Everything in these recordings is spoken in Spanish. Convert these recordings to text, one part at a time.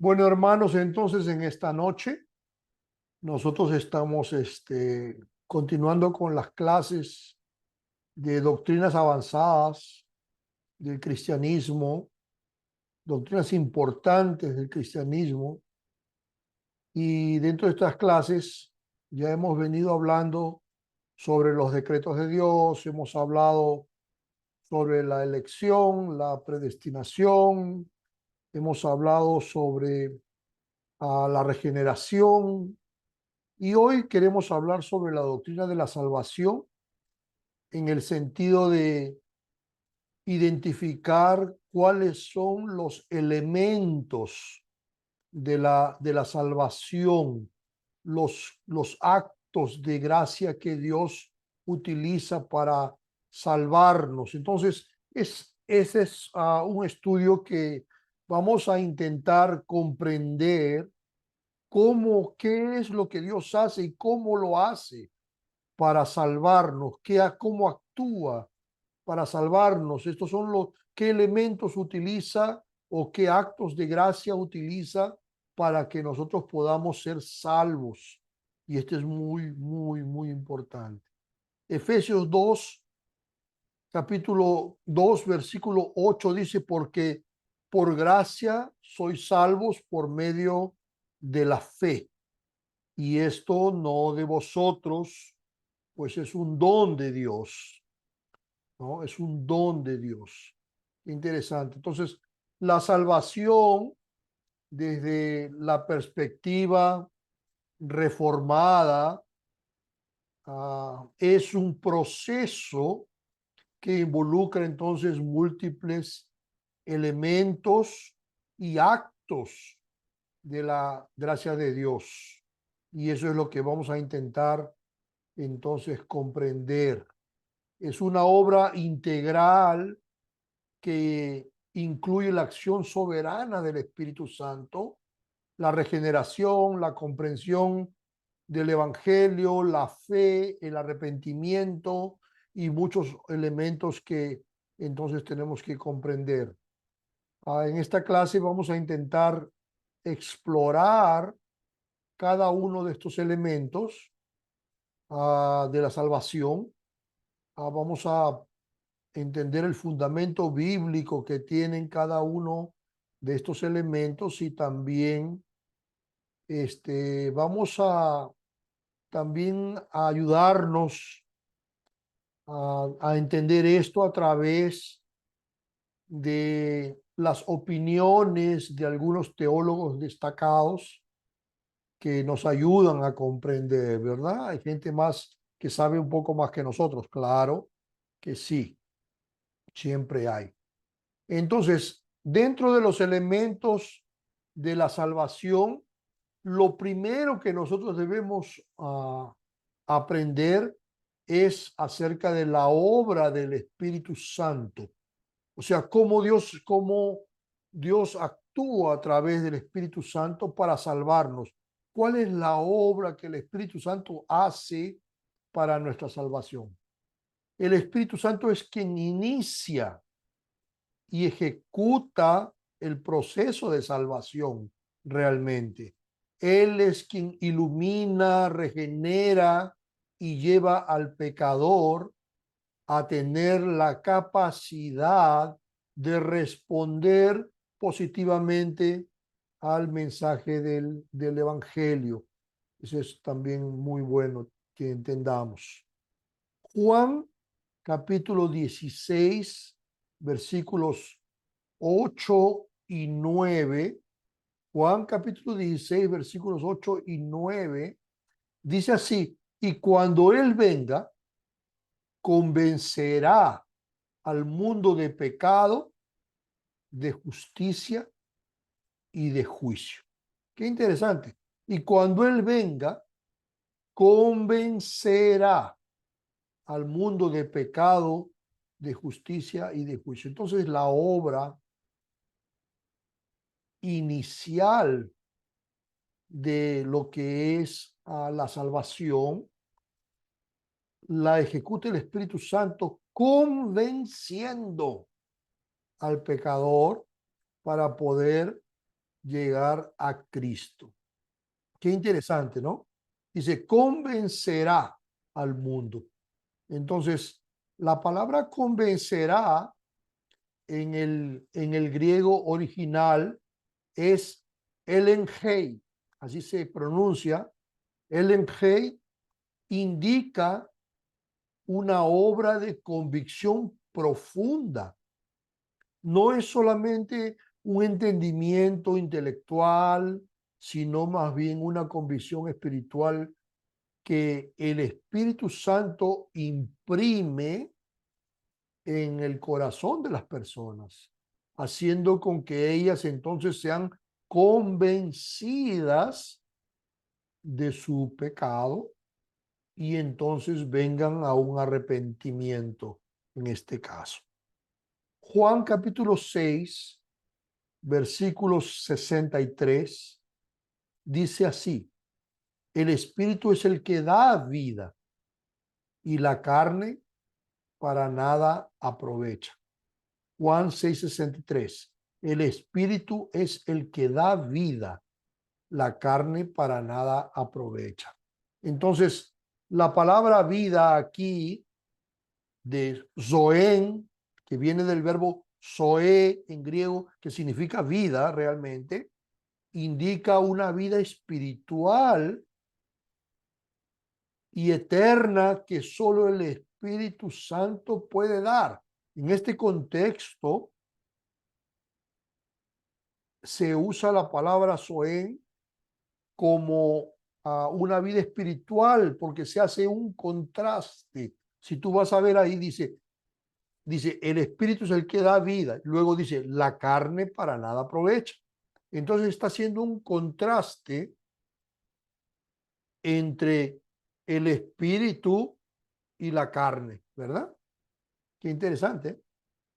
Bueno, hermanos, entonces en esta noche nosotros estamos continuando con las clases de doctrinas avanzadas del cristianismo, doctrinas importantes del cristianismo. Y dentro de estas clases ya hemos venido hablando sobre los decretos de Dios, hemos hablado sobre la elección, la predestinación, hemos hablado sobre la regeneración. Y hoy queremos hablar sobre la doctrina de la salvación en el sentido de identificar cuáles son los elementos de la salvación, los actos de gracia que Dios utiliza para salvarnos. Entonces, ese es un estudio que vamos a intentar comprender qué es lo que Dios hace y cómo lo hace para salvarnos, cómo actúa para salvarnos. Estos son qué elementos utiliza o qué actos de gracia utiliza para que nosotros podamos ser salvos. Y este es muy, muy, muy importante. Efesios 2, capítulo 2, versículo 8 dice, porque por gracia sois salvos por medio de la fe. Y esto no de vosotros, pues es un don de Dios, ¿no? Es un don de Dios. Interesante. Entonces, la salvación desde la perspectiva reformada es un proceso que involucra entonces múltiples elementos y actos de la gracia de Dios. Y eso es lo que vamos a intentar entonces comprender. Es una obra integral que incluye la acción soberana del Espíritu Santo, la regeneración, la comprensión del Evangelio, la fe, el arrepentimiento y muchos elementos que entonces tenemos que comprender. En esta clase vamos a intentar explorar cada uno de estos elementos de la salvación. Vamos a entender el fundamento bíblico que tienen cada uno de estos elementos y también vamos a también a ayudarnos a entender esto a través de las opiniones de algunos teólogos destacados que nos ayudan a comprender, ¿verdad? Hay gente más que sabe un poco más que nosotros, claro que sí, siempre hay. Entonces, dentro de los elementos de la salvación, lo primero que nosotros debemos aprender es acerca de la obra del Espíritu Santo. O sea, cómo Dios actúa a través del Espíritu Santo para salvarnos. ¿Cuál es la obra que el Espíritu Santo hace para nuestra salvación? El Espíritu Santo es quien inicia y ejecuta el proceso de salvación realmente. Él es quien ilumina, regenera y lleva al pecador a tener la capacidad de responder positivamente al mensaje del Evangelio. Eso es también muy bueno que entendamos. Juan capítulo 16, versículos 8 y 9. Juan capítulo 16, versículos 8 y 9, dice así, y cuando Él venga, convencerá al mundo de pecado, de justicia y de juicio. Qué interesante. Y cuando Él venga, convencerá al mundo de pecado, de justicia y de juicio. Entonces, la obra inicial de lo que es la salvación la ejecuta el Espíritu Santo convenciendo al pecador para poder llegar a Cristo. Qué interesante, ¿no? Dice, convencerá al mundo. Entonces, la palabra convencerá en el griego original es elengei, así se pronuncia. Elengei indica una obra de convicción profunda. No es solamente un entendimiento intelectual, sino más bien una convicción espiritual que el Espíritu Santo imprime en el corazón de las personas, haciendo con que ellas entonces sean convencidas de su pecado y entonces vengan a un arrepentimiento en este caso. Juan capítulo 6, versículos 63, dice así: el Espíritu es el que da vida y la carne para nada aprovecha. Juan 6:63. El Espíritu es el que da vida, la carne para nada aprovecha. Entonces, la palabra vida aquí de zoen, que viene del verbo zoe en griego, que significa vida realmente, indica una vida espiritual y eterna que solo el Espíritu Santo puede dar. En este contexto se usa la palabra zoen como una vida espiritual porque se hace un contraste. Si tú vas a ver ahí, dice, el Espíritu es el que da vida. Luego dice, la carne para nada aprovecha. Entonces está haciendo un contraste entre el Espíritu y la carne, ¿verdad? Qué interesante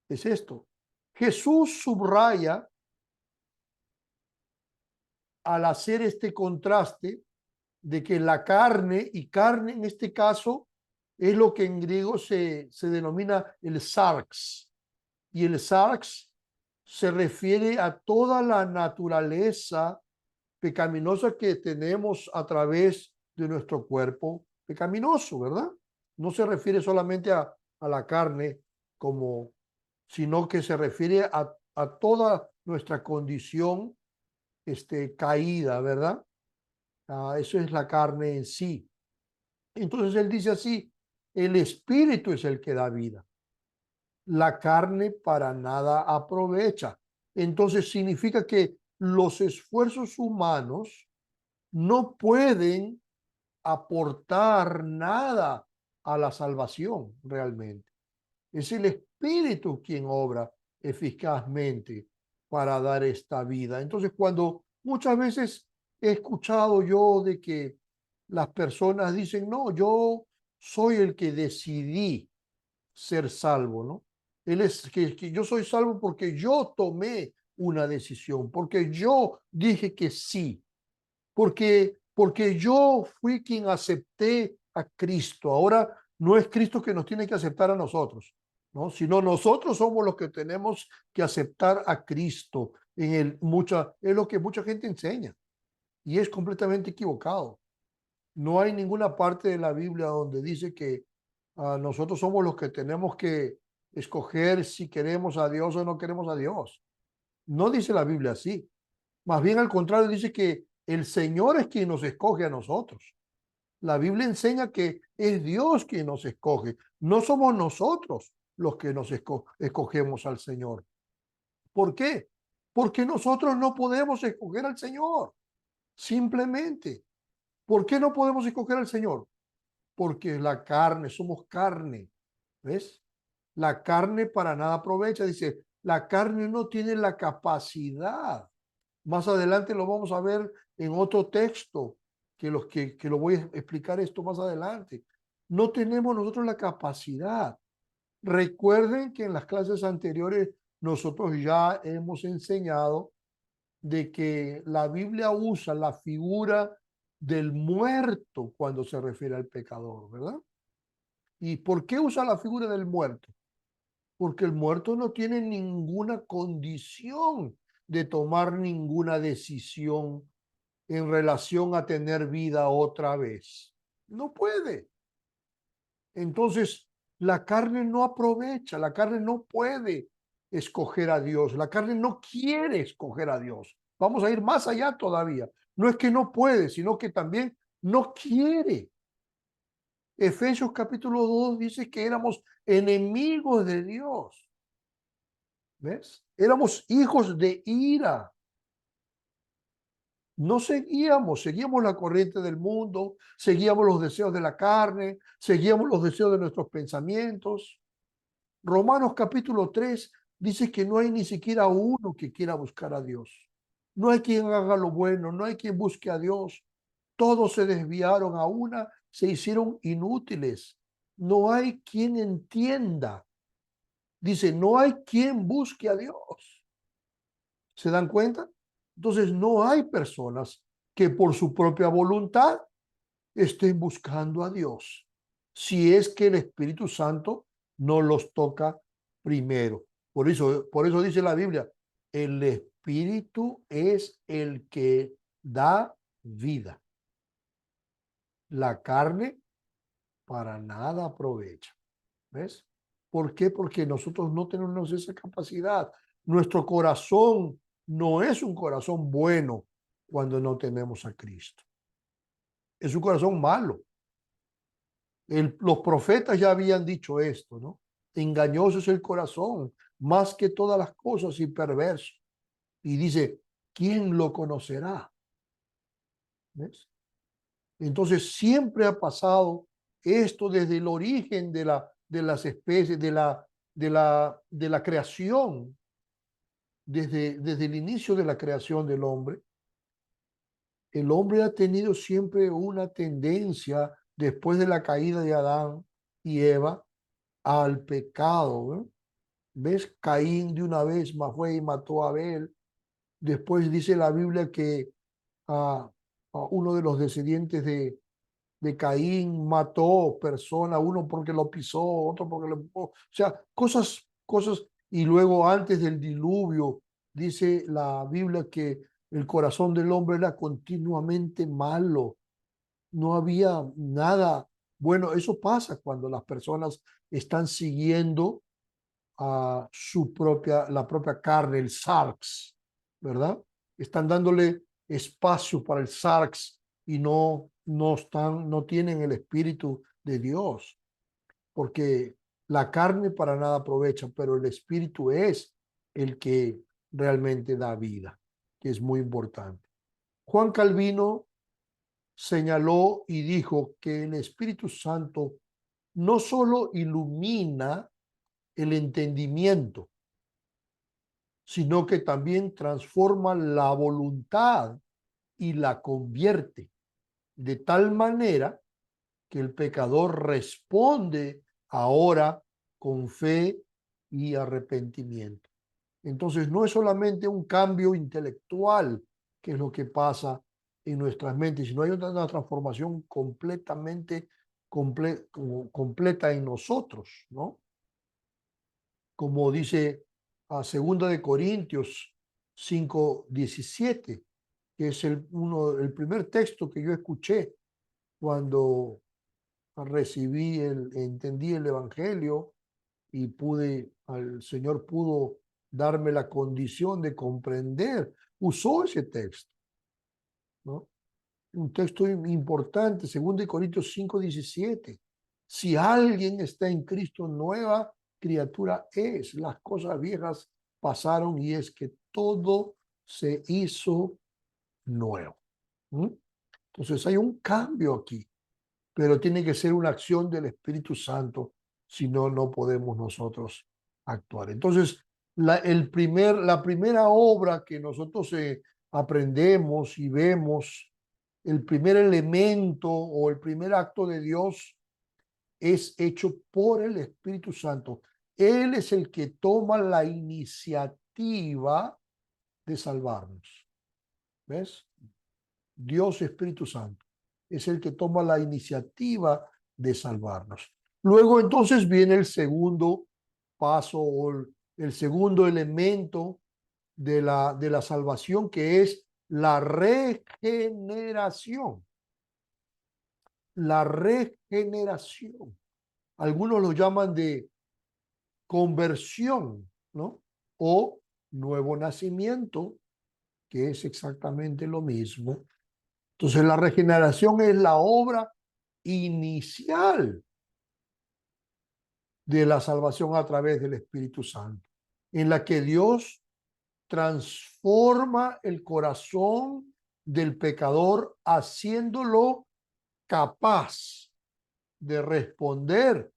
es esto. Jesús subraya al hacer este contraste de que la carne, y carne en este caso es lo que en griego se denomina el sarx, y el sarx se refiere a toda la naturaleza pecaminosa que tenemos a través de nuestro cuerpo pecaminoso, ¿verdad? No se refiere solamente a la carne como, sino que se refiere a toda nuestra condición caída, ¿verdad? Eso es la carne en sí. Entonces él dice así, el espíritu es el que da vida. La carne para nada aprovecha. Entonces significa que los esfuerzos humanos no pueden aportar nada a la salvación realmente. Es el Espíritu quien obra eficazmente para dar esta vida. Entonces, cuando muchas veces he escuchado yo de que las personas dicen, no, yo soy el que decidí ser salvo, ¿no? Él es que yo soy salvo porque yo tomé una decisión, porque yo dije que sí, porque yo fui quien acepté a Cristo. Ahora no es Cristo que nos tiene que aceptar a nosotros, ¿no? Sino nosotros somos los que tenemos que aceptar a Cristo. Es lo que mucha gente enseña y es completamente equivocado. No hay ninguna parte de la Biblia donde dice que nosotros somos los que tenemos que escoger si queremos a Dios o no queremos a Dios. No dice la Biblia así. Más bien al contrario, dice que el Señor es quien nos escoge a nosotros. La Biblia enseña que es Dios quien nos escoge. No somos nosotros los que nos escogemos al Señor. ¿Por qué? Porque nosotros no podemos escoger al Señor. Simplemente. ¿Por qué no podemos escoger al Señor? Porque la carne, somos carne. ¿Ves? La carne para nada aprovecha. Dice, la carne no tiene la capacidad. Más adelante lo vamos a ver en otro texto, que lo voy a explicar esto más adelante. No tenemos nosotros la capacidad. Recuerden que en las clases anteriores nosotros ya hemos enseñado de que la Biblia usa la figura del muerto cuando se refiere al pecador, ¿verdad? ¿Y por qué usa la figura del muerto? Porque el muerto no tiene ninguna condición de tomar ninguna decisión en relación a tener vida otra vez. No puede. Entonces, la carne no aprovecha, la carne no puede escoger a Dios, la carne no quiere escoger a Dios. Vamos a ir más allá todavía. No es que no puede, sino que también no quiere. Efesios capítulo 2 dice que éramos enemigos de Dios. ¿Ves? Éramos hijos de ira. No seguíamos la corriente del mundo, seguíamos los deseos de la carne, seguíamos los deseos de nuestros pensamientos. Romanos capítulo 3 dice que no hay ni siquiera uno que quiera buscar a Dios. No hay quien haga lo bueno, no hay quien busque a Dios. Todos se desviaron a una, se hicieron inútiles. No hay quien entienda. Dice, no hay quien busque a Dios. ¿Se dan cuenta? Entonces no hay personas que por su propia voluntad estén buscando a Dios, si es que el Espíritu Santo no los toca primero. Por eso dice la Biblia, el Espíritu es el que da vida. La carne para nada aprovecha. ¿Ves? ¿Por qué? Porque nosotros no tenemos esa capacidad. Nuestro corazón no es un corazón bueno cuando no tenemos a Cristo. Es un corazón malo. Los profetas ya habían dicho esto, ¿no? Engañoso es el corazón, más que todas las cosas y perverso. Y dice, ¿quién lo conocerá? ¿Ves? Entonces siempre ha pasado esto desde el origen de las especies, de la creación, desde el inicio de la creación del hombre. El hombre ha tenido siempre una tendencia, después de la caída de Adán y Eva, al pecado, ¿eh? ¿Ves? Caín de una vez más fue y mató a Abel. Después dice la Biblia que a uno de los descendientes de Caín mató persona, uno porque lo pisó, otro porque lo empujó. O sea, cosas. Y luego antes del diluvio, dice la Biblia que el corazón del hombre era continuamente malo. No había nada. Bueno, eso pasa cuando las personas están siguiendo a la propia carne, el sarx, ¿verdad? Están dándole espacio para el sarx y no tienen el espíritu de Dios, porque la carne para nada aprovecha, pero el espíritu es el que realmente da vida, que es muy importante. Juan Calvino señaló y dijo que el Espíritu Santo no solo ilumina el entendimiento, sino que también transforma la voluntad y la convierte de tal manera que el pecador responde ahora con fe y arrepentimiento. Entonces no es solamente un cambio intelectual que es lo que pasa en nuestras mentes, sino hay una transformación completamente completa en nosotros, ¿no? Como dice a 2 Corintios 5:17, que es el primer texto que yo escuché cuando entendí el Evangelio y el Señor pudo darme la condición de comprender. Usó ese texto, ¿no? Un texto importante, 2 Corintios 5:17. Si alguien está en Cristo, nueva criatura es. Las cosas viejas pasaron y es que todo se hizo nuevo. ¿Mm? Entonces hay un cambio aquí, pero tiene que ser una acción del Espíritu Santo, si no, no podemos nosotros actuar. Entonces, la primera obra que nosotros aprendemos y vemos, el primer elemento o el primer acto de Dios es hecho por el Espíritu Santo. Él es el que toma la iniciativa de salvarnos. ¿Ves? Dios Espíritu Santo es el que toma la iniciativa de salvarnos. Luego entonces viene el segundo paso o el segundo elemento de la salvación, que es la regeneración. La regeneración. Algunos lo llaman de conversión, ¿no? O nuevo nacimiento, que es exactamente lo mismo. Entonces, la regeneración es la obra inicial de la salvación a través del Espíritu Santo, en la que Dios transforma el corazón del pecador, haciéndolo capaz de responder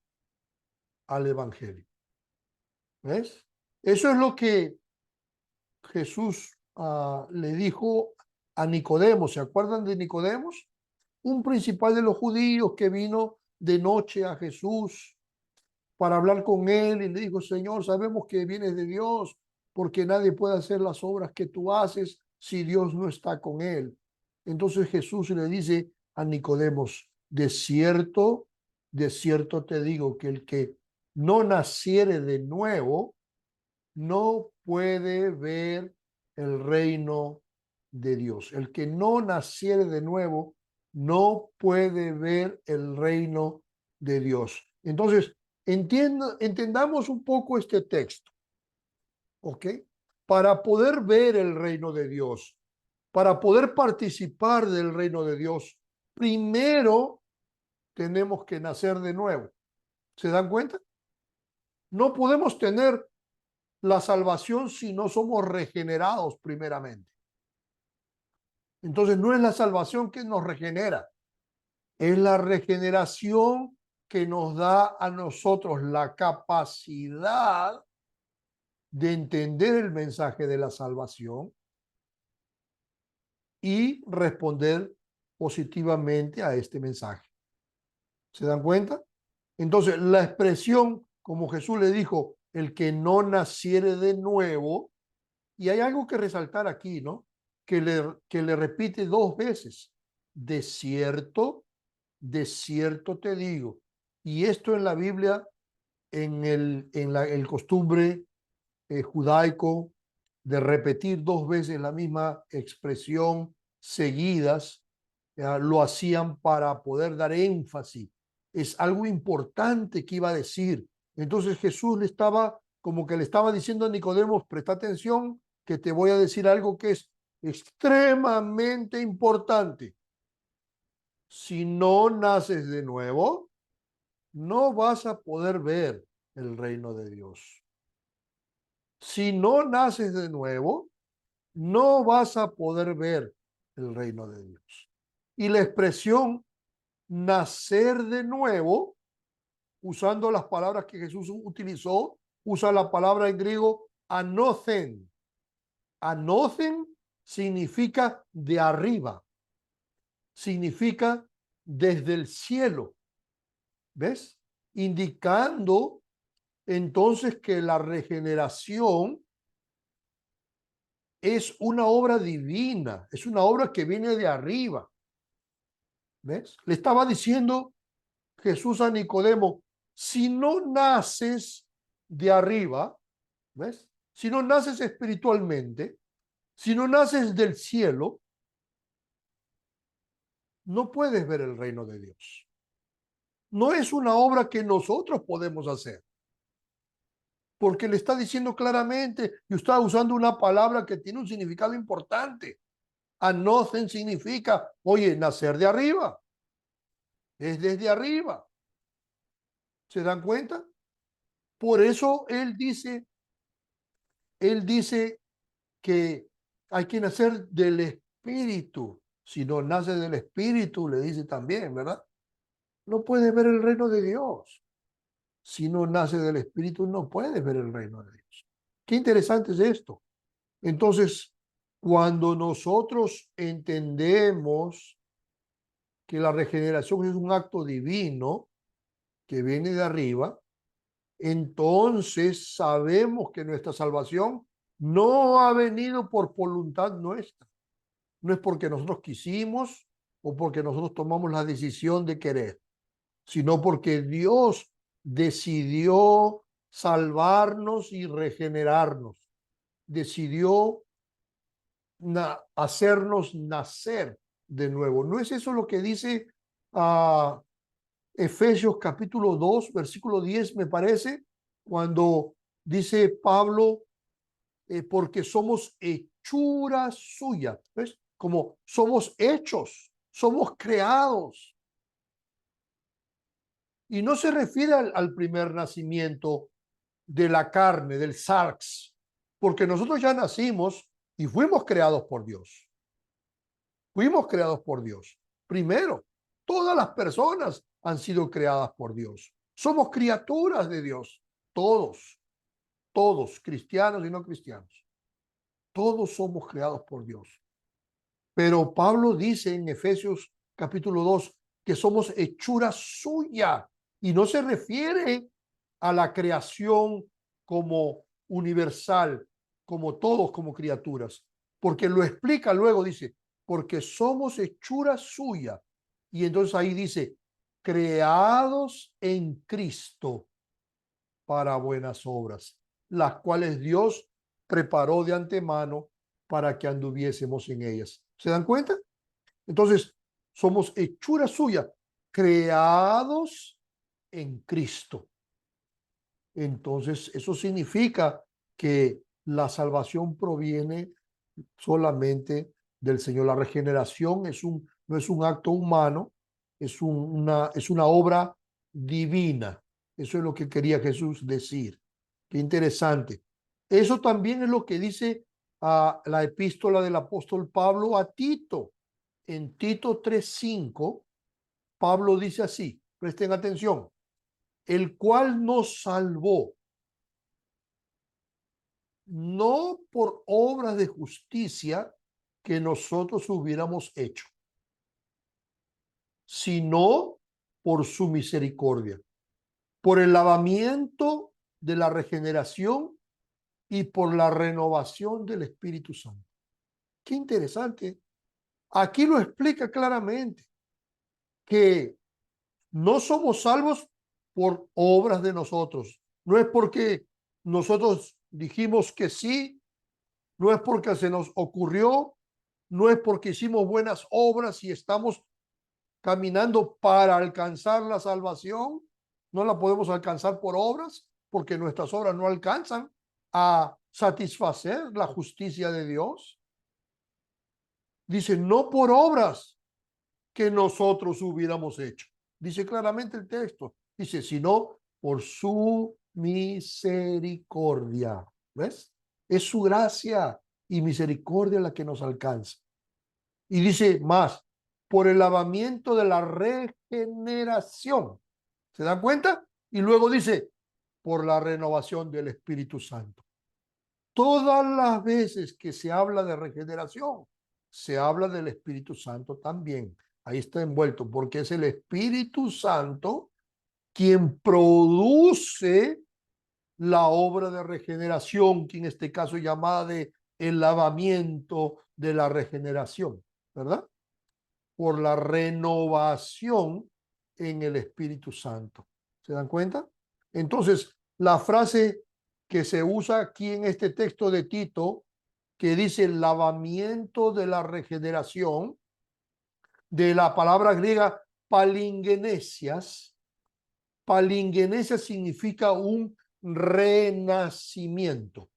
al Evangelio. ¿Ves? Eso es lo que Jesús le dijo a Nicodemo. ¿Se acuerdan de Nicodemos? Un principal de los judíos que vino de noche a Jesús para hablar con él y le dijo: Señor, sabemos que vienes de Dios, porque nadie puede hacer las obras que tú haces si Dios no está con él. Entonces Jesús le dice a Nicodemos: de cierto te digo que el que no naciere de nuevo no puede ver el reino de Dios. El que no naciere de nuevo no puede ver el reino de Dios. Entonces, entendamos un poco este texto, ¿ok? Para poder ver el reino de Dios, para poder participar del reino de Dios, primero tenemos que nacer de nuevo. ¿Se dan cuenta? No podemos tener la salvación si no somos regenerados primeramente. Entonces no es la salvación que nos regenera, es la regeneración que nos da a nosotros la capacidad de entender el mensaje de la salvación y responder positivamente a este mensaje. ¿Se dan cuenta? Entonces, la expresión, como Jesús le dijo, el que no naciere de nuevo, y hay algo que resaltar aquí, ¿no? Que le repite dos veces: de cierto te digo. Y esto en la Biblia, en el costumbre judaico de repetir dos veces la misma expresión seguidas, lo hacían para poder dar énfasis. Es algo importante que iba a decir. Entonces Jesús como que le estaba diciendo a Nicodemo: presta atención, que te voy a decir algo que es extremadamente importante. Si no naces de nuevo, no vas a poder ver el reino de Dios. Si no naces de nuevo, no vas a poder ver el reino de Dios. Y la expresión nacer de nuevo, usando las palabras que Jesús utilizó, usa la palabra en griego anothen. Anothen significa de arriba, significa desde el cielo. ¿Ves? Indicando entonces que la regeneración es una obra divina, es una obra que viene de arriba. ¿Ves? Le estaba diciendo Jesús a Nicodemo: si no naces de arriba, ¿ves? Si no naces espiritualmente, si no naces del cielo, no puedes ver el reino de Dios. No es una obra que nosotros podemos hacer, porque le está diciendo claramente, y está usando una palabra que tiene un significado importante. Anocen significa, oye, nacer de arriba. Es desde arriba. ¿Se dan cuenta? Por eso él dice que hay que nacer del Espíritu. Si no nace del Espíritu, le dice también, ¿verdad? No puedes ver el reino de Dios. Si no nace del Espíritu, no puedes ver el reino de Dios. Qué interesante es esto. Entonces, cuando nosotros entendemos que la regeneración es un acto divino que viene de arriba, entonces sabemos que nuestra salvación no ha venido por voluntad nuestra. No es porque nosotros quisimos o porque nosotros tomamos la decisión de querer, sino porque Dios decidió salvarnos y regenerarnos. decidió hacernos nacer de nuevo. ¿No es eso lo que dice Efesios capítulo 2, versículo 10, me parece, cuando dice Pablo, porque somos hechura suya? ¿Ves? Como somos hechos, somos creados. Y no se refiere al primer nacimiento de la carne, del sarx, porque nosotros ya nacimos y fuimos creados por Dios. Fuimos creados por Dios. Primero, todas las personas han sido creadas por Dios. Somos criaturas de Dios. Todos, cristianos y no cristianos. Todos somos creados por Dios. Pero Pablo dice en Efesios capítulo 2 que somos hechura suya y no se refiere a la creación como universal, como todos como criaturas, porque lo explica luego, dice, porque somos hechura suya. Y entonces ahí dice, creados en Cristo para buenas obras, las cuales Dios preparó de antemano para que anduviésemos en ellas. ¿Se dan cuenta? Entonces, somos hechura suya, creados en Cristo. Entonces, eso significa que la salvación proviene solamente del Señor. La regeneración no es un acto humano, es una obra divina. Eso es lo que quería Jesús decir. Qué interesante. Eso también es lo que dice la epístola del apóstol Pablo a Tito. En Tito 3:5, Pablo dice así, presten atención, el cual nos salvó, no por obras de justicia que nosotros hubiéramos hecho, sino por su misericordia, por el lavamiento de la regeneración y por la renovación del Espíritu Santo. Qué interesante. Aquí lo explica claramente, que no somos salvos por obras de nosotros. No es porque nosotros dijimos que sí, no es porque se nos ocurrió, no es porque hicimos buenas obras y estamos caminando para alcanzar la salvación. No la podemos alcanzar por obras, porque nuestras obras no alcanzan a satisfacer la justicia de Dios. Dice, no por obras que nosotros hubiéramos hecho. Dice claramente el texto. Dice, sino por su misericordia. ¿Ves? Es su gracia y misericordia la que nos alcanza. Y dice más, por el lavamiento de la regeneración. ¿Se dan cuenta? Y luego dice, por la renovación del Espíritu Santo. Todas las veces que se habla de regeneración, se habla del Espíritu Santo también. Ahí está envuelto, porque es el Espíritu Santo quien produce la obra de regeneración, que en este caso es llamada de el lavamiento de la regeneración, ¿verdad? Por la renovación en el Espíritu Santo. ¿Se dan cuenta? Entonces, la frase que se usa aquí en este texto de Tito, que dice el lavamiento de la regeneración, de la palabra griega palingenesias. Palingenesia significa un renacimiento,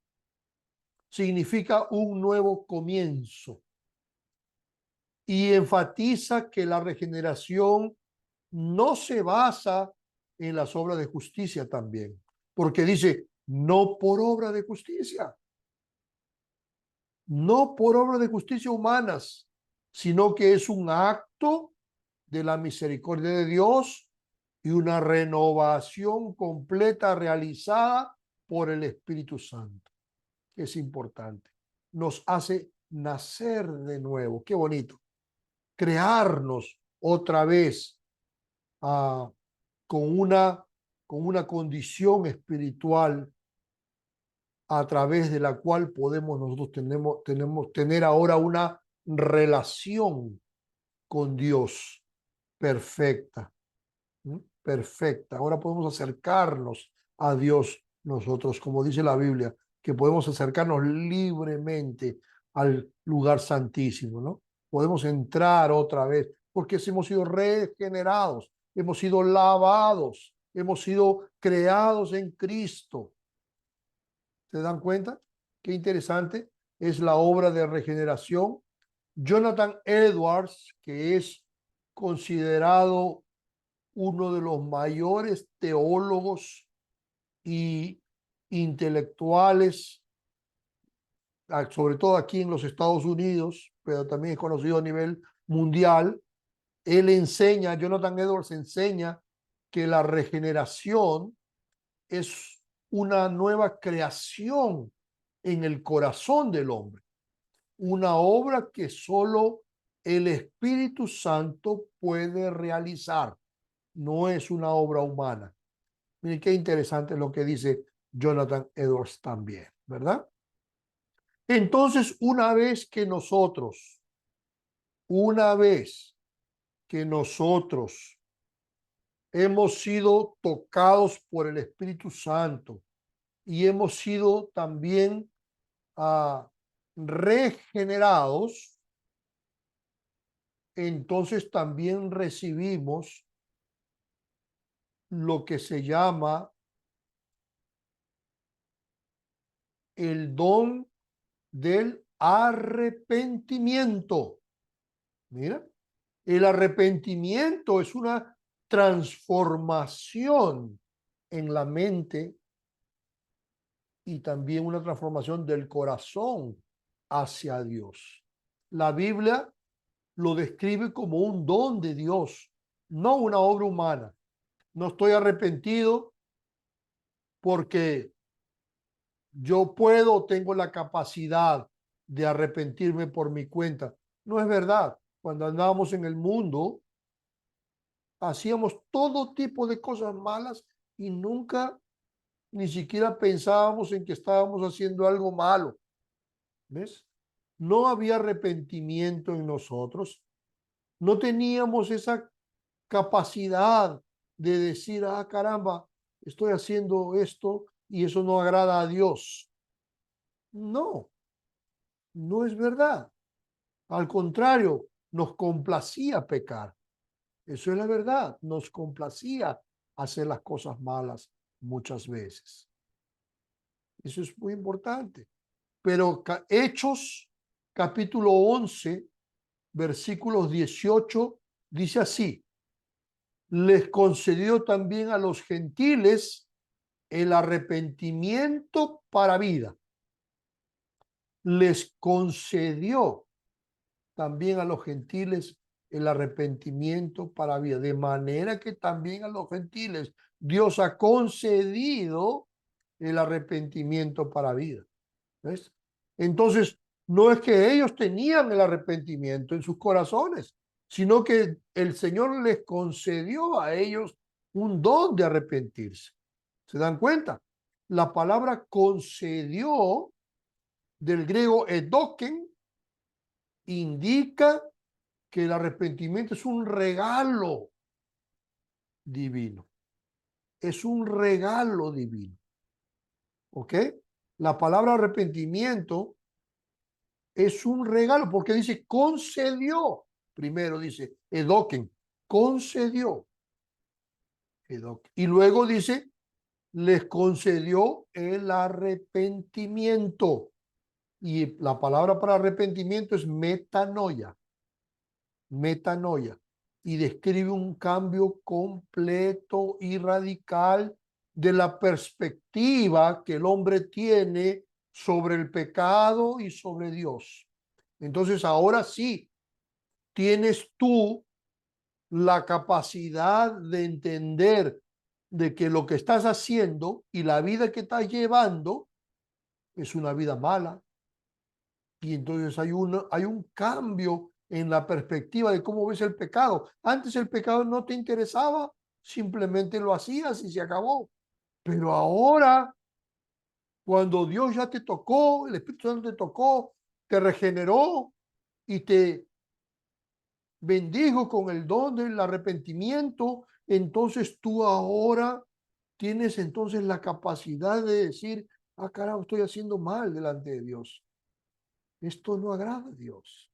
significa un nuevo comienzo, y enfatiza que la regeneración no se basa en las obras de justicia también, porque dice, no por obra de justicia, no por obra de justicia humanas, sino que es un acto de la misericordia de Dios y una renovación completa realizada por el Espíritu Santo. Es importante. Nos hace nacer de nuevo. Qué bonito. Crearnos otra vez con una condición espiritual a través de la cual podemos nosotros tener ahora una relación con Dios perfecta. Perfecta. Ahora podemos acercarnos a Dios nosotros, como dice la Biblia, que podemos acercarnos libremente al lugar santísimo, ¿no? Podemos entrar otra vez, porque hemos sido regenerados, hemos sido lavados, hemos sido creados en Cristo. ¿Se dan cuenta? Qué interesante es la obra de regeneración. Jonathan Edwards, que es considerado uno de los mayores teólogos y intelectuales, sobre todo aquí en los Estados Unidos, pero también es conocido a nivel mundial. Él enseña, Jonathan Edwards enseña que la regeneración es una nueva creación en el corazón del hombre, una obra que solo el Espíritu Santo puede realizar, no es una obra humana. Miren qué interesante lo que dice Jonathan Edwards también, ¿verdad? Entonces, una vez que nosotros hemos sido tocados por el Espíritu Santo y hemos sido también regenerados, entonces también recibimos lo que se llama el don del arrepentimiento. Mira, el arrepentimiento es una transformación en la mente y también una transformación del corazón hacia Dios. La Biblia lo describe como un don de Dios, no una obra humana. No estoy arrepentido porque yo puedo, tengo la capacidad de arrepentirme por mi cuenta. No es verdad. Cuando andábamos en el mundo, hacíamos todo tipo de cosas malas y nunca ni siquiera pensábamos en que estábamos haciendo algo malo. ¿Ves? No había arrepentimiento en nosotros. No teníamos esa capacidad de decir, ah, caramba, estoy haciendo esto y eso no agrada a Dios. No, no es verdad. Al contrario, nos complacía pecar. Eso es la verdad. Nos complacía hacer las cosas malas muchas veces. Eso es muy importante. Pero Hechos, capítulo 11, versículos 18, dice así: les concedió también a los gentiles el arrepentimiento para vida. Les concedió también a los gentiles el arrepentimiento para vida. De manera que también a los gentiles Dios ha concedido el arrepentimiento para vida. ¿Ves? Entonces, no es que ellos tenían el arrepentimiento en sus corazones, sino que el Señor les concedió a ellos un don de arrepentirse. ¿Se dan cuenta? La palabra concedió, del griego edoken, indica que el arrepentimiento es un regalo divino. Es un regalo divino. ¿Ok? La palabra arrepentimiento es un regalo porque dice concedió. Primero dice edoken, concedió. Y luego dice les concedió el arrepentimiento. Y la palabra para arrepentimiento es metanoia. Metanoia. Y describe un cambio completo y radical de la perspectiva que el hombre tiene sobre el pecado y sobre Dios. Entonces ahora sí, tienes tú la capacidad de entender de que lo que estás haciendo y la vida que estás llevando es una vida mala. Y entonces hay un cambio en la perspectiva de cómo ves el pecado. Antes el pecado no te interesaba, simplemente lo hacías y se acabó. Pero ahora, cuando Dios ya te tocó, el Espíritu Santo te tocó, te regeneró y te bendijo con el don del arrepentimiento, entonces tú ahora tienes entonces la capacidad de decir, ah, carajo, estoy haciendo mal delante de Dios. Esto no agrada a Dios.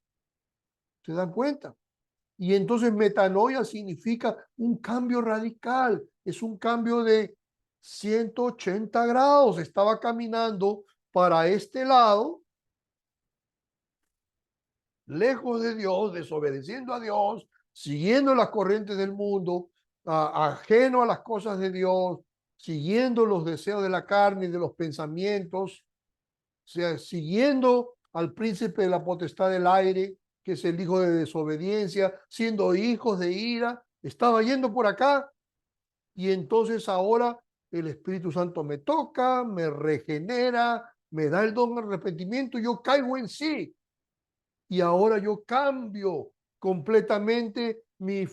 ¿Se dan cuenta? Y entonces metanoia significa un cambio radical, es un cambio de 180 grados. Estaba caminando para este lado, lejos de Dios, desobedeciendo a Dios, siguiendo las corrientes del mundo, ajeno a las cosas de Dios, siguiendo los deseos de la carne y de los pensamientos, o sea, siguiendo al príncipe de la potestad del aire, que es el hijo de desobediencia, siendo hijos de ira. Estaba yendo por acá y entonces ahora el Espíritu Santo me toca, me regenera, me da el don del arrepentimiento, yo caigo en sí y ahora yo cambio completamente mi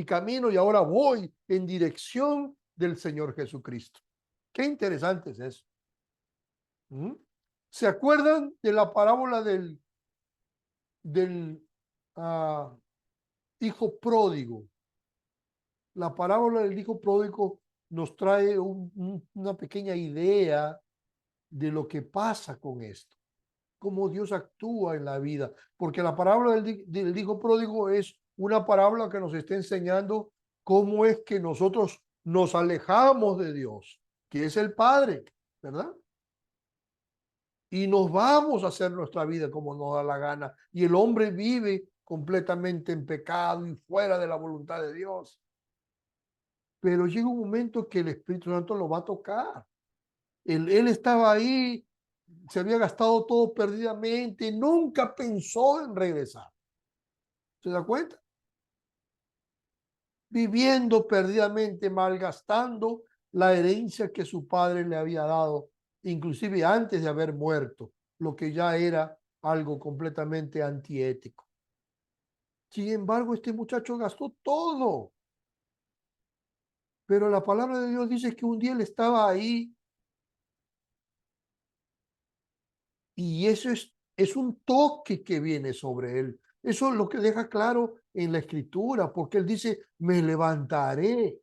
camino y ahora voy en dirección del Señor Jesucristo. Qué interesante es eso. ¿Mm? ¿Se acuerdan de la parábola del hijo pródigo? La parábola del hijo pródigo nos trae una pequeña idea de lo que pasa con esto, cómo Dios actúa en la vida, porque la parábola del hijo pródigo es una parábola que nos está enseñando cómo es que nosotros nos alejamos de Dios, que es el Padre, ¿verdad? Y nos vamos a hacer nuestra vida como nos da la gana. Y el hombre vive completamente en pecado y fuera de la voluntad de Dios. Pero llega un momento que el Espíritu Santo lo va a tocar. Él estaba ahí, se había gastado todo perdidamente, nunca pensó en regresar. ¿Se da cuenta? Viviendo perdidamente, malgastando la herencia que su padre le había dado, inclusive antes de haber muerto, lo que ya era algo completamente antiético. Sin embargo, este muchacho gastó todo. Pero la palabra de Dios dice que un día él estaba ahí y eso es un toque que viene sobre él. Eso es lo que deja claro en la escritura, porque él dice, me levantaré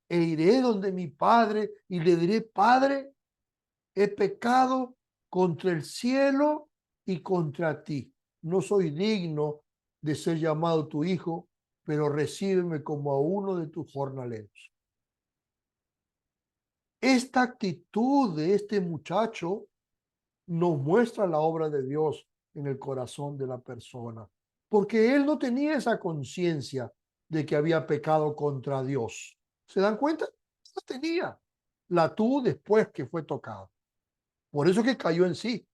e iré donde mi padre y le diré, Padre, he pecado contra el cielo y contra ti. No soy digno de ser llamado tu hijo, pero recíbeme como a uno de tus jornaleros. Esta actitud de este muchacho nos muestra la obra de Dios en el corazón de la persona, porque él no tenía esa conciencia de que había pecado contra Dios. ¿Se dan cuenta? No tenía. La tuvo después que fue tocado. Por eso que cayó en sí.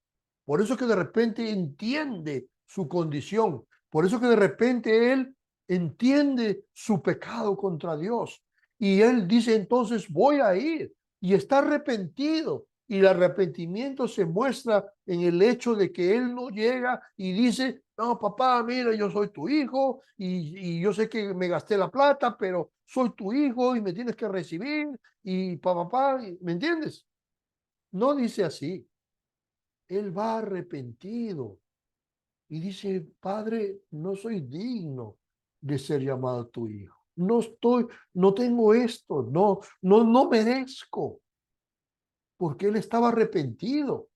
Por eso que de repente entiende su condición. Por eso que de repente él entiende su pecado contra Dios. Y él dice entonces voy a ir y está arrepentido. Y el arrepentimiento se muestra en el hecho de que él no llega y dice, no, papá, mira, yo soy tu hijo y yo sé que me gasté la plata, pero soy tu hijo y me tienes que recibir y papá, ¿me entiendes? No dice así. Él va arrepentido y dice, Padre, no soy digno de ser llamado tu hijo. No tengo esto, no merezco, porque él estaba arrepentido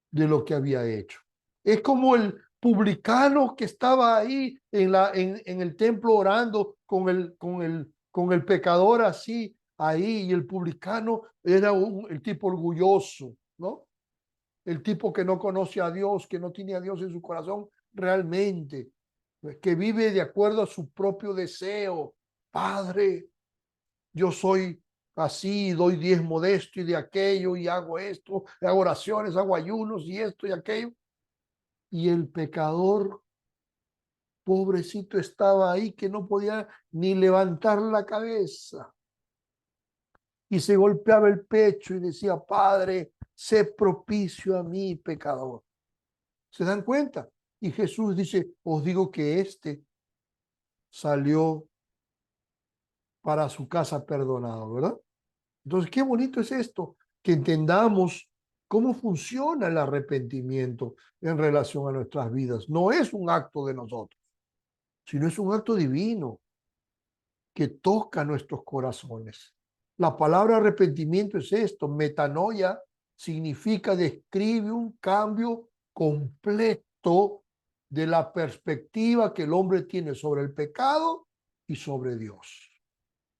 de lo que había hecho. Es como el publicano que estaba ahí en el templo orando con el pecador así, ahí, y el publicano era el tipo orgulloso, ¿no? El tipo que no conoce a Dios, que no tiene a Dios en su corazón realmente, que vive de acuerdo a su propio deseo. Padre, yo soy así, doy diezmo de esto y de aquello, y hago esto, hago oraciones, hago ayunos y esto y aquello. Y el pecador, pobrecito, estaba ahí que no podía ni levantar la cabeza. Y se golpeaba el pecho y decía, Padre, sé propicio a mí, pecador. ¿Se dan cuenta? Y Jesús dice, os digo que este salió para su casa perdonado, ¿verdad? Entonces, qué bonito es esto, que entendamos cómo funciona el arrepentimiento en relación a nuestras vidas. No es un acto de nosotros, sino es un acto divino que toca nuestros corazones. La palabra arrepentimiento es esto. Metanoia significa, describe un cambio completo de la perspectiva que el hombre tiene sobre el pecado y sobre Dios.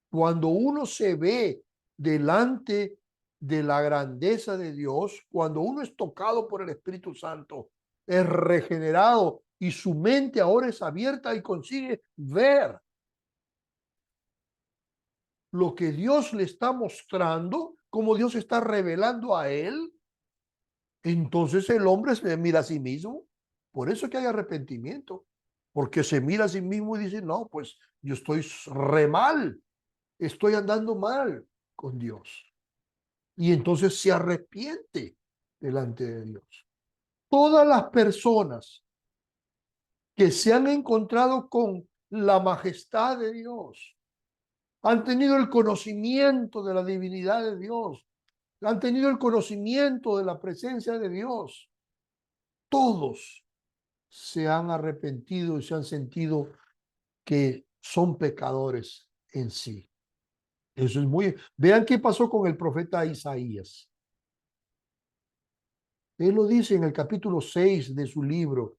Cuando uno se ve delante de la grandeza de Dios, cuando uno es tocado por el Espíritu Santo, es regenerado y su mente ahora es abierta y consigue ver lo que Dios le está mostrando, como Dios está revelando a él, entonces el hombre se mira a sí mismo. Por eso que hay arrepentimiento, porque se mira a sí mismo y dice, no, pues yo estoy re mal, estoy andando mal con Dios. Y entonces se arrepiente delante de Dios. Todas las personas que se han encontrado con la majestad de Dios, han tenido el conocimiento de la divinidad de Dios, han tenido el conocimiento de la presencia de Dios, todos se han arrepentido y se han sentido que son pecadores en sí. Eso es muy... Vean qué pasó con el profeta Isaías. Él lo dice en el capítulo 6 de su libro.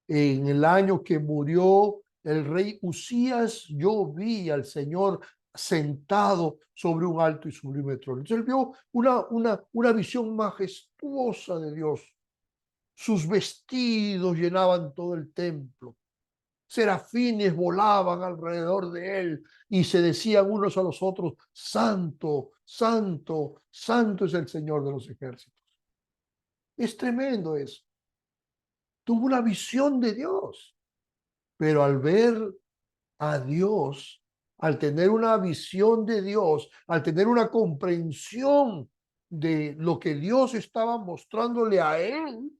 En el año que murió el rey Usías, yo vi al Señor sentado sobre un alto y sublime trono. Entonces él vio una visión majestuosa de Dios. Sus vestidos llenaban todo el templo. Serafines volaban alrededor de él y se decían unos a los otros, Santo, Santo, Santo es el Señor de los ejércitos. Es tremendo eso. Tuvo una visión de Dios, pero al ver a Dios, al tener una visión de Dios, al tener una comprensión de lo que Dios estaba mostrándole a él,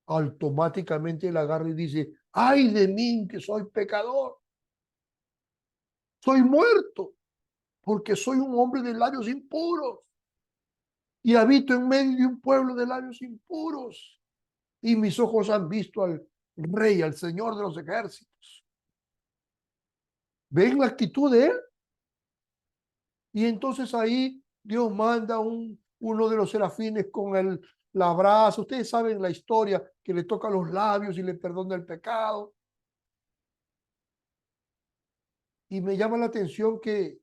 automáticamente él agarra y dice, ay de mí que soy pecador, soy muerto, porque soy un hombre de labios impuros y habito en medio de un pueblo de labios impuros y mis ojos han visto al Rey, al Señor de los ejércitos. ¿Ven la actitud de él? Y entonces ahí Dios manda uno de los serafines con la brasa. Ustedes saben la historia, que le toca los labios y le perdona el pecado. Y me llama la atención que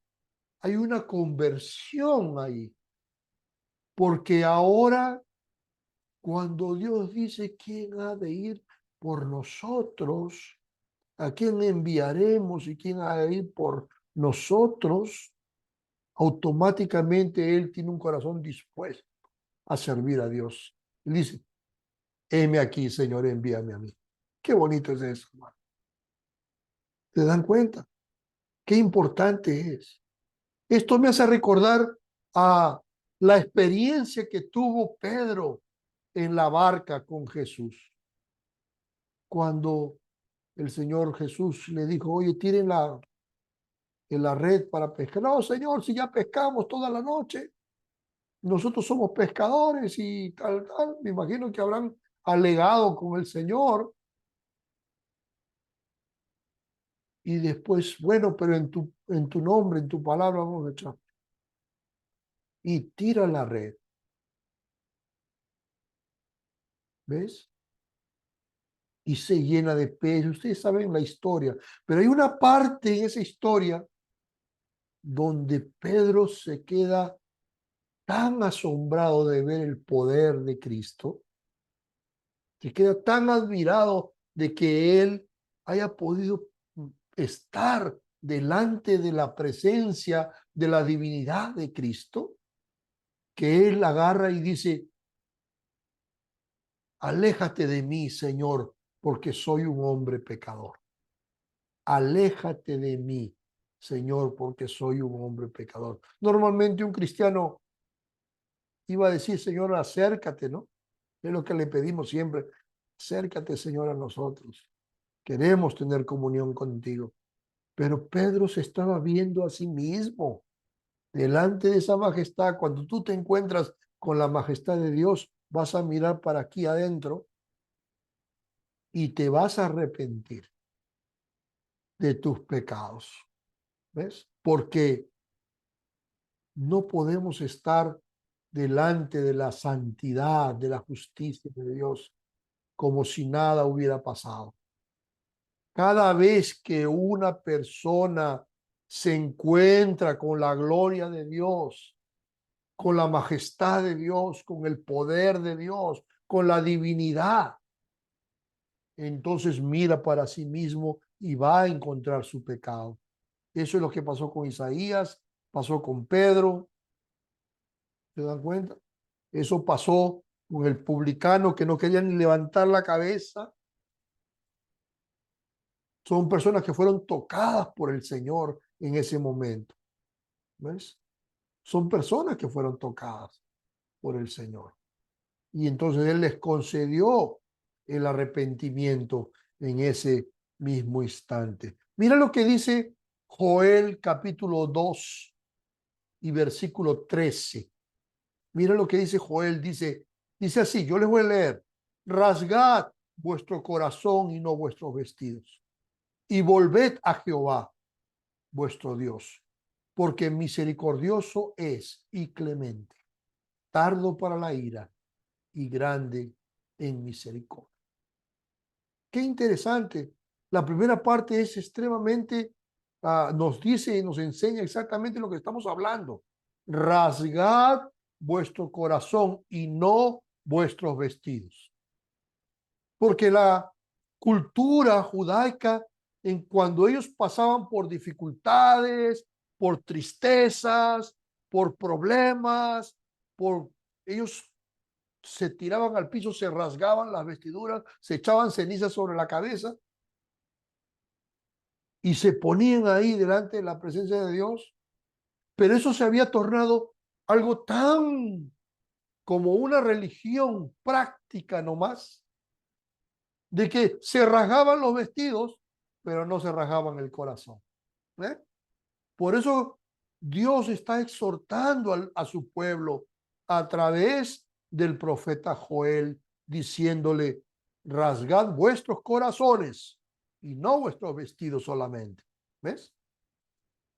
hay una conversión ahí. Porque ahora, cuando Dios dice quién ha de ir por nosotros, a quién enviaremos y quién ha de ir por nosotros, automáticamente Él tiene un corazón dispuesto a servir a Dios. Él dice, heme aquí, Señor, envíame a mí. Qué bonito es eso, hermano. ¿Te dan cuenta? Qué importante es. Esto me hace recordar a la experiencia que tuvo Pedro en la barca con Jesús. Cuando el Señor Jesús le dijo, oye, tiren en la red para pescar. No, Señor, si ya pescamos toda la noche, nosotros somos pescadores y tal, tal. Me imagino que habrán alegado con el Señor. Y después, bueno, pero en tu nombre, en tu palabra vamos a echar. Y tira la red. ¿Ves? Y se llena de peces. Ustedes saben la historia. Pero hay una parte en esa historia donde Pedro se queda tan asombrado de ver el poder de Cristo, se queda tan admirado de que él haya podido estar delante de la presencia de la divinidad de Cristo, que él agarra y dice, aléjate de mí, Señor, porque soy un hombre pecador. Aléjate de mí, Señor, porque soy un hombre pecador. Normalmente un cristiano iba a decir, Señor, acércate, ¿no? Es lo que le pedimos siempre. Acércate, Señor, a nosotros. Queremos tener comunión contigo. Pero Pedro se estaba viendo a sí mismo delante de esa majestad. Cuando tú te encuentras con la majestad de Dios, vas a mirar para aquí adentro y te vas a arrepentir de tus pecados. ¿Ves? Porque No podemos estar delante de la santidad, de la justicia de Dios, como si nada hubiera pasado. Cada vez que una persona se encuentra con la gloria de Dios, con la majestad de Dios, con el poder de Dios, con la divinidad, entonces mira para sí mismo y va a encontrar su pecado. Eso es lo que pasó con Isaías, pasó con Pedro, ¿se dan cuenta? Eso pasó con el publicano que no quería ni levantar la cabeza. Son personas que fueron tocadas por el Señor en ese momento. ¿Ves? Son personas que fueron tocadas por el Señor. Y entonces Él les concedió el arrepentimiento en ese mismo instante. Mira lo que dice Joel capítulo 2 y versículo 13. Mira lo que dice Joel, dice así, yo les voy a leer, rasgad vuestro corazón y no vuestros vestidos, y volved a Jehová, vuestro Dios, porque misericordioso es y clemente, tardo para la ira y grande en misericordia. Qué interesante. La primera parte es extremadamente, nos dice y nos enseña exactamente lo que estamos hablando. Rasgad vuestro corazón y no vuestros vestidos. Porque la cultura judaica, en cuando ellos pasaban por dificultades, por tristezas, por problemas, ellos se tiraban al piso, se rasgaban las vestiduras, se echaban cenizas sobre la cabeza y se ponían ahí delante de la presencia de Dios. Pero eso se había tornado algo tan como una religión práctica nomás, de que se rasgaban los vestidos, pero no se rasgaban el corazón. ¿Eh? Por eso Dios está exhortando a su pueblo a través del profeta Joel, diciéndole, rasgad vuestros corazones y no vuestros vestidos solamente. ¿Ves?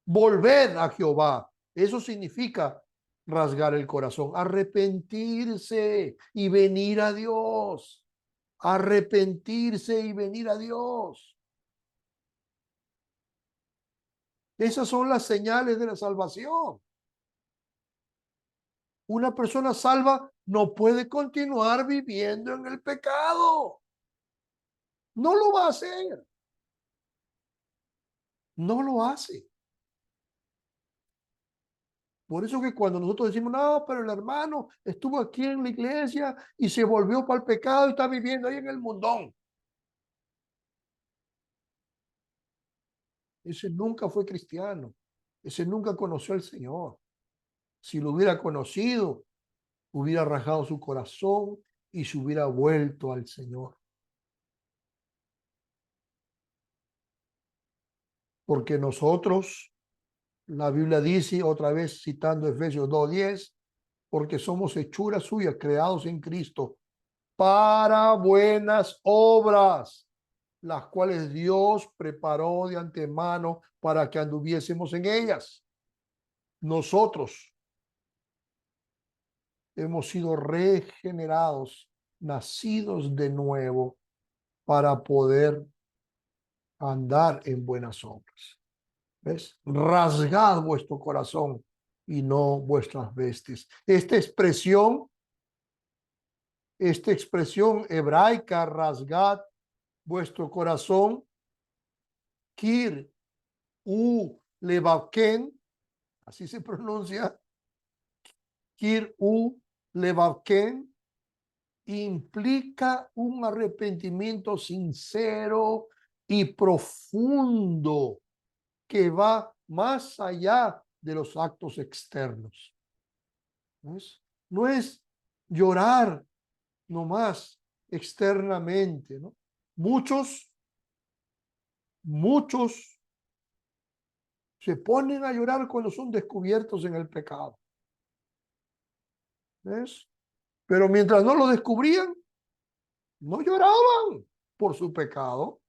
Volved a Jehová. Eso significa rasgar el corazón, arrepentirse y venir a Dios. Arrepentirse y venir a Dios. Esas son las señales de la salvación. Una persona salva no puede continuar viviendo en el pecado. No lo va a hacer. No lo hace. Por eso que cuando nosotros decimos, no, pero el hermano estuvo aquí en la iglesia y se volvió para el pecado y está viviendo ahí en el mundón. Ese nunca fue cristiano. Ese nunca conoció al Señor. Si lo hubiera conocido, hubiera rajado su corazón y se hubiera vuelto al Señor. Porque nosotros, la Biblia dice, otra vez citando Efesios 2:10, porque somos hechuras suyas, creados en Cristo, para buenas obras, las cuales Dios preparó de antemano para que anduviésemos en ellas. Nosotros hemos sido regenerados, nacidos de nuevo, para poder andar en buenas obras. ¿Ves? Rasgad vuestro corazón y no vuestras vestes. Esta expresión hebraica, rasgad vuestro corazón, kir u levavken, así se pronuncia, kir u levavken, implica un arrepentimiento sincero y profundo que va más allá de los actos externos. No es llorar nomás externamente, ¿no? Muchos se ponen a llorar cuando son descubiertos en el pecado. ¿Ves? Pero mientras no lo descubrían, no lloraban por su pecado.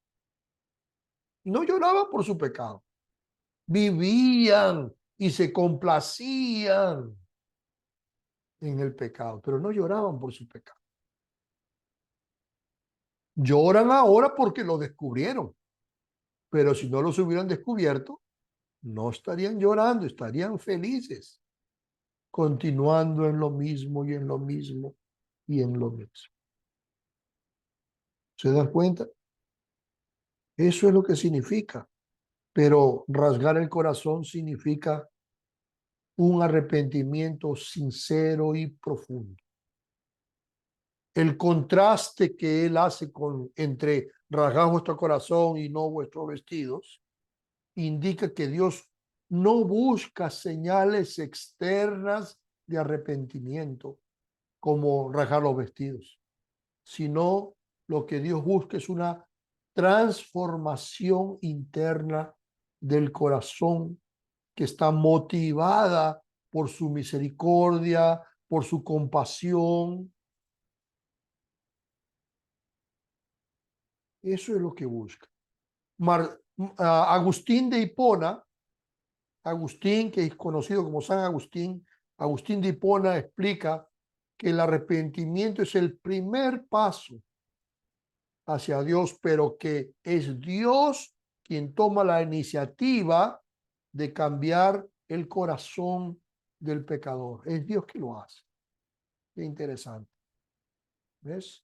No lloraban por su pecado. Vivían y se complacían en el pecado, pero no lloraban por su pecado. Lloran ahora porque lo descubrieron, pero si no los hubieran descubierto, no estarían llorando, estarían felices, continuando en lo mismo y en lo mismo y en lo mismo. ¿Se dan cuenta? Eso es lo que significa. Pero rasgar el corazón significa un arrepentimiento sincero y profundo. El contraste que él hace entre rasgar vuestro corazón y no vuestros vestidos indica que Dios no busca señales externas de arrepentimiento como rasgar los vestidos, sino lo que Dios busca es una transformación interna del corazón que está motivada por su misericordia, por su compasión. Eso es lo que busca. Agustín de Hipona, Agustín, que es conocido como San Agustín, Agustín de Hipona explica que el arrepentimiento es el primer paso hacia Dios, pero que es Dios quien toma la iniciativa de cambiar el corazón del pecador. Es Dios que lo hace. Qué interesante. ¿Ves?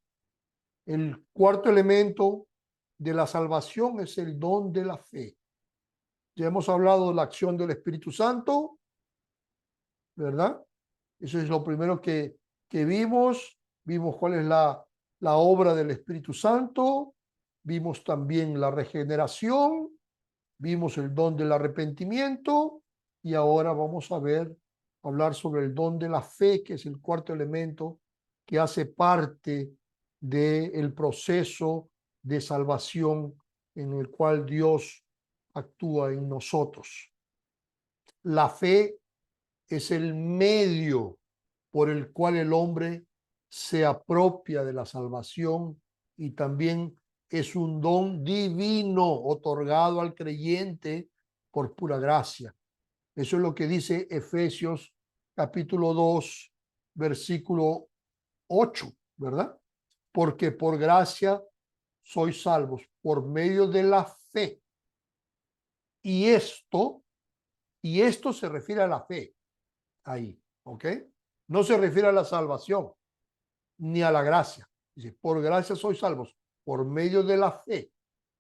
El cuarto elemento de la salvación es el don de la fe. Ya hemos hablado de la acción del Espíritu Santo, ¿verdad? Eso es lo primero que vimos. Vimos cuál es la obra del Espíritu Santo. Vimos también la regeneración. Vimos el don del arrepentimiento. Y ahora vamos a hablar sobre el don de la fe, que es el cuarto elemento que hace parte del proceso de salvación en el cual Dios actúa en nosotros. La fe es el medio por el cual el hombre se apropia de la salvación y también es un don divino otorgado al creyente por pura gracia. Eso es lo que dice Efesios capítulo 2, versículo 8, ¿verdad? Porque por gracia sois salvos por medio de la fe. Y esto se refiere a la fe ahí, ¿ok? No se refiere a la salvación ni a la gracia. Dice, por gracia sois salvos por medio de la fe.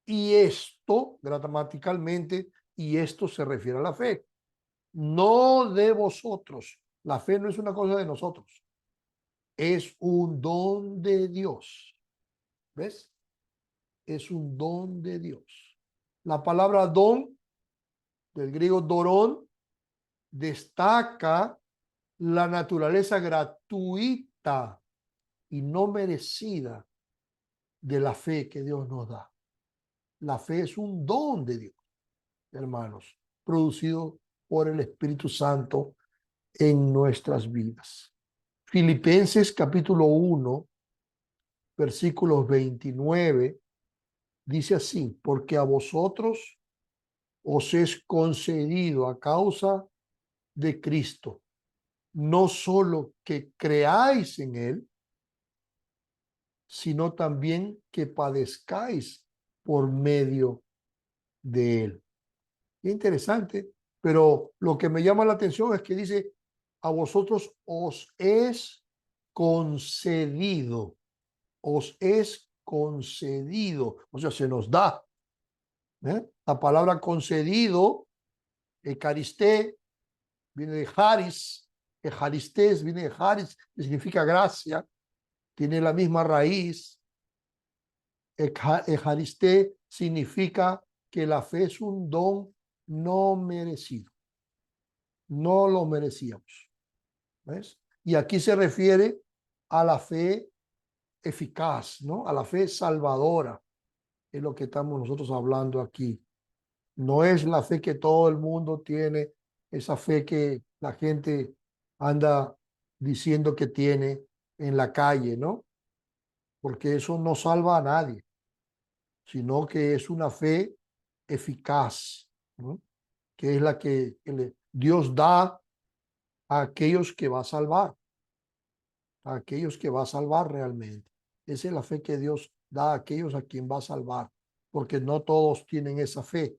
Y esto, gramaticalmente, y esto se refiere a la fe. No de vosotros. La fe no es una cosa de nosotros. Es un don de Dios. ¿Ves? Es un don de Dios. La palabra don, del griego dorón, destaca la naturaleza gratuita y no merecida de la fe que Dios nos da. La fe es un don de Dios, hermanos, producido por el Espíritu Santo en nuestras vidas. Filipenses capítulo 1, versículos 29, dice así, porque a vosotros os es concedido a causa de Cristo, no solo que creáis en Él, sino también que padezcáis por medio de Él. Interesante, pero lo que me llama la atención es que dice, a vosotros os es concedido, os es concedido, o sea, se nos da. La palabra concedido, Eucaristé, viene de Haris, Ejaristés viene de Haris, que significa gracia, tiene la misma raíz. Ejaristé significa que la fe es un don no merecido. No lo merecíamos. ¿Ves? Y aquí se refiere a la fe eficaz, ¿no? A la fe salvadora. Es lo que estamos nosotros hablando aquí. No es la fe que todo el mundo tiene, esa fe que la gente anda diciendo que tiene en la calle, ¿no? Porque eso no salva a nadie, sino que es una fe eficaz, ¿no? que es la que Dios da a aquellos que va a salvar, a aquellos que va a salvar realmente. Esa es la fe que Dios da a aquellos a quien va a salvar, porque no todos tienen esa fe.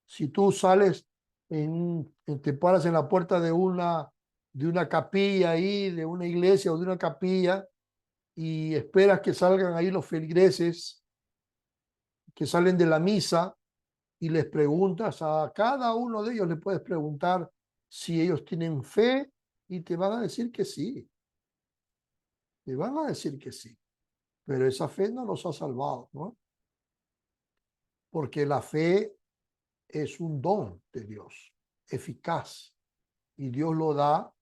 Si tú sales, te paras en la puerta de una capilla ahí, de una iglesia o de una capilla, y esperas que salgan ahí los feligreses que salen de la misa y les preguntas a cada uno de ellos, le puedes preguntar si ellos tienen fe y te van a decir que sí, te van a decir que sí, pero esa fe no los ha salvado, ¿no? Porque la fe es un don de Dios, eficaz, y Dios lo da a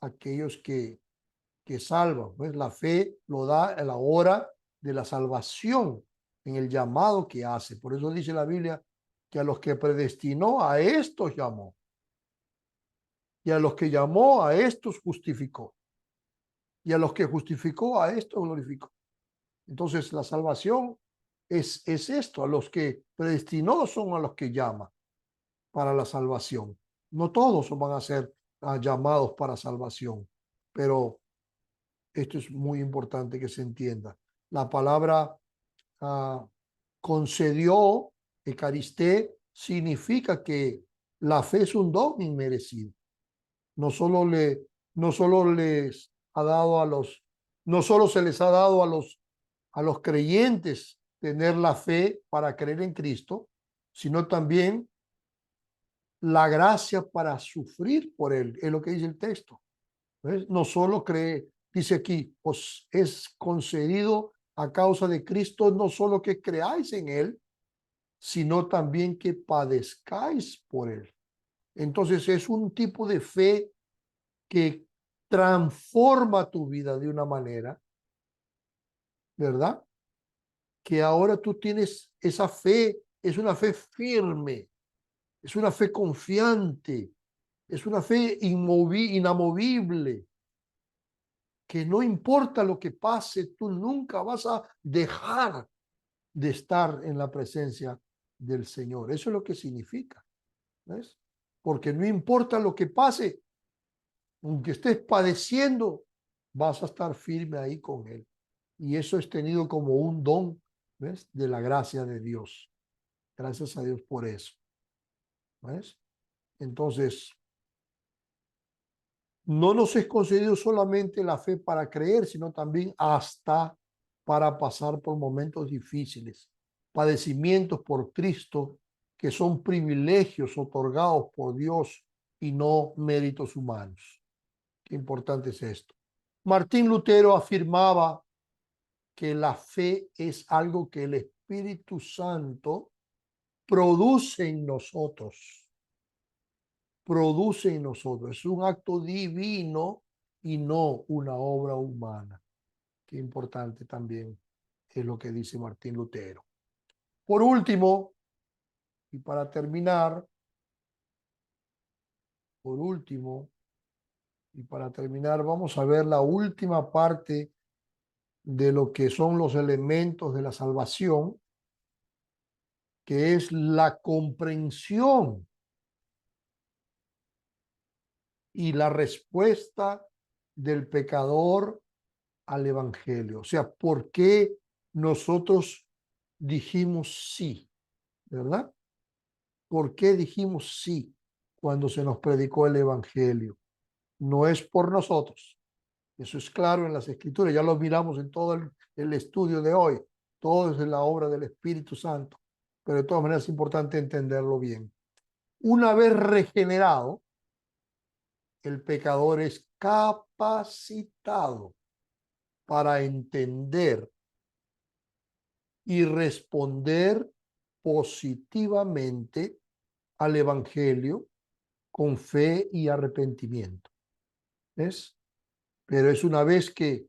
aquellos que salvan, pues la fe lo da a la hora de la salvación, en el llamado que hace. Por eso dice la Biblia que a los que predestinó, a estos llamó, y a los que llamó, a estos justificó, y a los que justificó, a estos glorificó. Entonces la salvación es esto, a los que predestinó son a los que llama para la salvación. No todos van a ser llamados para salvación, pero esto es muy importante que se entienda. La palabra concedió, Eucaristé, significa que la fe es un don inmerecido. No solo no solo les ha dado no solo se les ha dado a los creyentes tener la fe para creer en Cristo, sino también la gracia para sufrir por él, es lo que dice el texto. ¿Ves? No solo cree, dice aquí, os es concedido a causa de Cristo, no solo que creáis en él, sino también que padezcáis por él. Entonces es un tipo de fe que transforma tu vida de una manera, ¿verdad? Que ahora tú tienes esa fe, es una fe firme, es una fe confiante, es una fe inamovible, que no importa lo que pase, tú nunca vas a dejar de estar en la presencia del Señor. Eso es lo que significa, ¿ves? Porque no importa lo que pase, aunque estés padeciendo, vas a estar firme ahí con Él. Y eso es tenido como un don, ¿ves? De la gracia de Dios. Gracias a Dios por eso, ¿ves? Entonces, no nos es concedido solamente la fe para creer, sino también hasta para pasar por momentos difíciles, padecimientos por Cristo, que son privilegios otorgados por Dios y no méritos humanos. Qué importante es esto. Martín Lutero afirmaba que la fe es algo que el Espíritu Santo produce en nosotros. Produce en nosotros. Es un acto divino y no una obra humana. Qué importante también es lo que dice Martín Lutero. Por último, y para terminar, por último, y para terminar, vamos a ver la última parte de lo que son los elementos de la salvación, que es la comprensión y la respuesta del pecador al Evangelio. O sea, ¿por qué nosotros dijimos sí? ¿Verdad? ¿Por qué dijimos sí cuando se nos predicó el Evangelio? No es por nosotros. Eso es claro en las Escrituras. Ya lo miramos en todo el estudio de hoy. Todo es en la obra del Espíritu Santo. Pero de todas maneras es importante entenderlo bien. Una vez regenerado, el pecador es capacitado para entender y responder positivamente al Evangelio con fe y arrepentimiento. ¿Ves? Pero es una vez que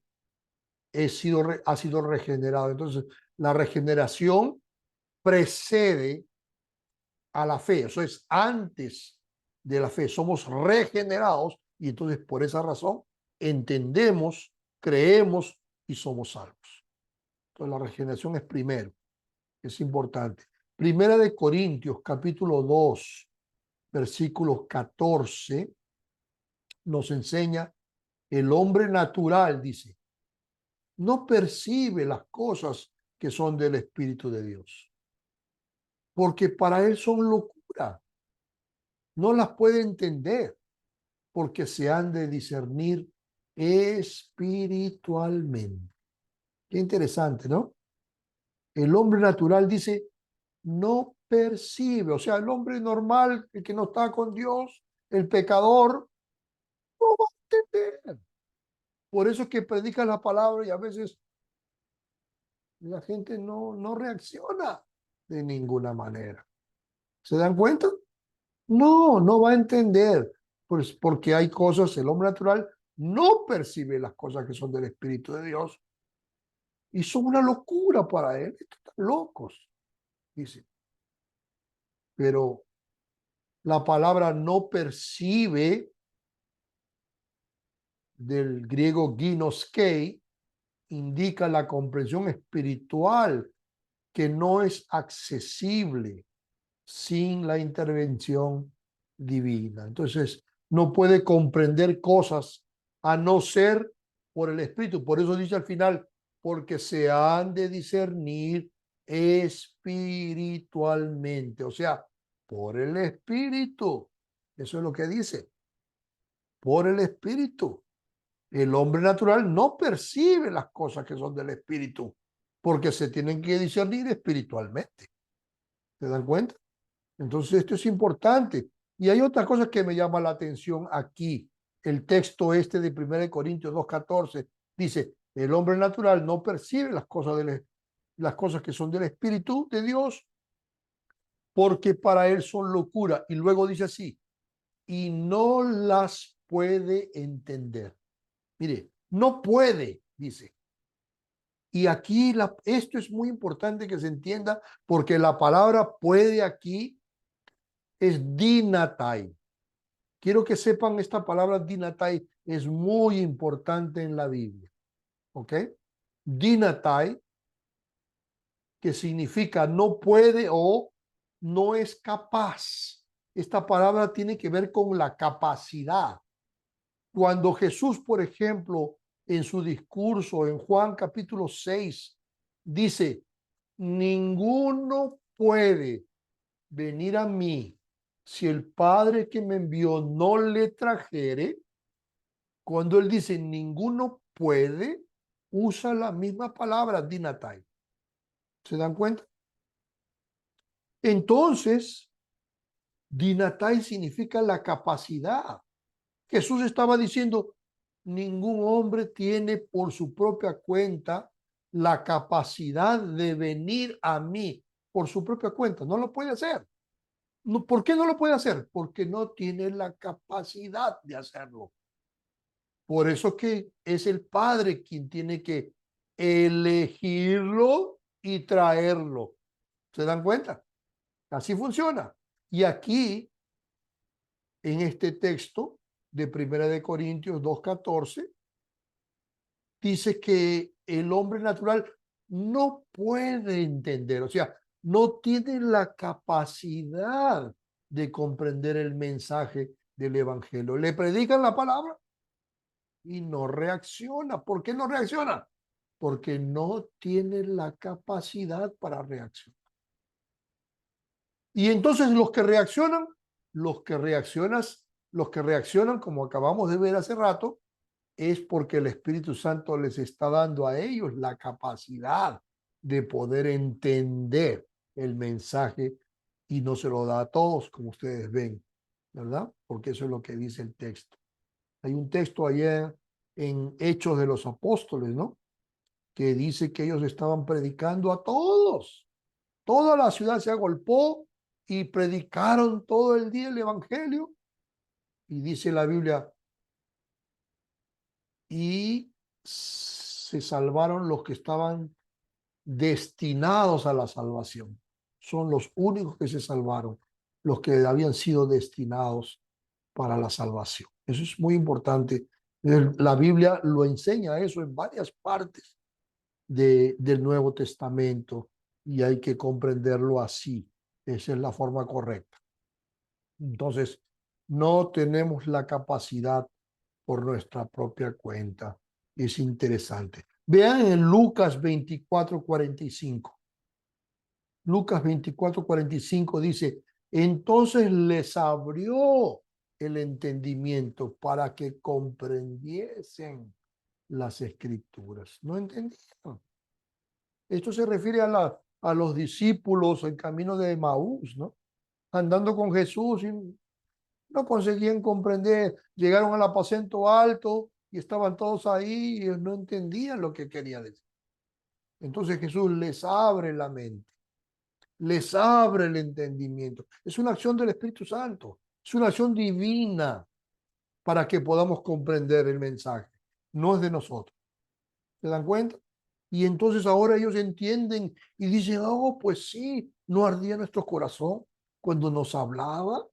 ha sido regenerado. Entonces, la regeneración precede a la fe. Eso es antes de la fe. Somos regenerados y entonces por esa razón entendemos, creemos y somos salvos. Entonces, la regeneración es primero. Es importante. Primera de Corintios, capítulo 2, versículo 14, nos enseña, el hombre natural, dice, no percibe las cosas que son del Espíritu de Dios, porque para él son locura. No las puede entender, porque se han de discernir espiritualmente. Qué interesante, ¿no? El hombre natural dice, no percibe, o sea, el hombre normal, el que no está con Dios, el pecador, no va a entender. Por eso es que predican la palabra y a veces la gente no reacciona de ninguna manera. ¿Se dan cuenta? No va a entender, pues porque hay cosas, el hombre natural no percibe las cosas que son del Espíritu de Dios y son una locura para él. Están locos, dice. Pero la palabra no percibe, del griego ginoskei, indica la comprensión espiritual que no es accesible sin la intervención divina. Entonces, no puede comprender cosas a no ser por el Espíritu. Por eso dice al final, porque se han de discernir espiritualmente, o sea, por el Espíritu. Eso es lo que dice, por el Espíritu. El hombre natural no percibe las cosas que son del Espíritu, porque se tienen que discernir espiritualmente. ¿Se dan cuenta? Entonces, esto es importante. Y hay otras cosas que me llaman la atención aquí. El texto este de 1 Corintios 2:14 dice, el hombre natural no percibe las cosas que son del Espíritu de Dios, porque para él son locura. Y luego dice así, y no las puede entender. Mire, no puede, dice. Y aquí esto es muy importante que se entienda, porque la palabra puede aquí es dinatai. Quiero que sepan, esta palabra dinatai es muy importante en la Biblia. ¿Ok? Dinatai, que significa no puede o no es capaz. Esta palabra tiene que ver con la capacidad. Cuando Jesús, por ejemplo, en su discurso en Juan capítulo 6, dice, ninguno puede venir a mí si el Padre que me envió no le trajere. Cuando él dice ninguno puede, usa la misma palabra dinatai. ¿Se dan cuenta? Entonces, dinatai significa la capacidad. Jesús estaba diciendo, ningún hombre tiene por su propia cuenta la capacidad de venir a mí por su propia cuenta. No lo puede hacer. No, ¿por qué no lo puede hacer? Porque no tiene la capacidad de hacerlo. Por eso que es el Padre quien tiene que elegirlo y traerlo. ¿Se dan cuenta? Así funciona. Y aquí, en este texto de 1 Corintios 2:14, dice que el hombre natural no puede entender, o sea, no tiene la capacidad de comprender el mensaje del Evangelio. Le predican la palabra y no reacciona. ¿Por qué no reacciona? Porque no tiene la capacidad para reaccionar. Y entonces los que reaccionan, como acabamos de ver hace rato, es porque el Espíritu Santo les está dando a ellos la capacidad de poder entender el mensaje y no se lo da a todos, como ustedes ven, ¿verdad? Porque eso es lo que dice el texto. Hay un texto allá en Hechos de los Apóstoles, ¿no? Que dice que ellos estaban predicando a todos. Toda la ciudad se agolpó y predicaron todo el día el Evangelio. Y dice la Biblia, y se salvaron los que estaban destinados a la salvación. Son los únicos que se salvaron, los que habían sido destinados para la salvación. Eso es muy importante. La Biblia lo enseña eso en varias partes del Nuevo Testamento y hay que comprenderlo así. Esa es la forma correcta. Entonces, no tenemos la capacidad por nuestra propia cuenta. Es interesante. Vean en Lucas 24:45. Lucas 24:45 dice, entonces les abrió el entendimiento para que comprendiesen las escrituras. No entendieron. Esto se refiere a los discípulos en camino de Emaús, ¿no? Andando con Jesús y no conseguían comprender. Llegaron al aposento alto y estaban todos ahí y ellos no entendían lo que quería decir. Entonces Jesús les abre la mente, les abre el entendimiento. Es una acción del Espíritu Santo, es una acción divina para que podamos comprender el mensaje. No es de nosotros. ¿Se dan cuenta? Y entonces ahora ellos entienden y dicen, oh, pues sí, no ardía nuestro corazón cuando nos hablaba.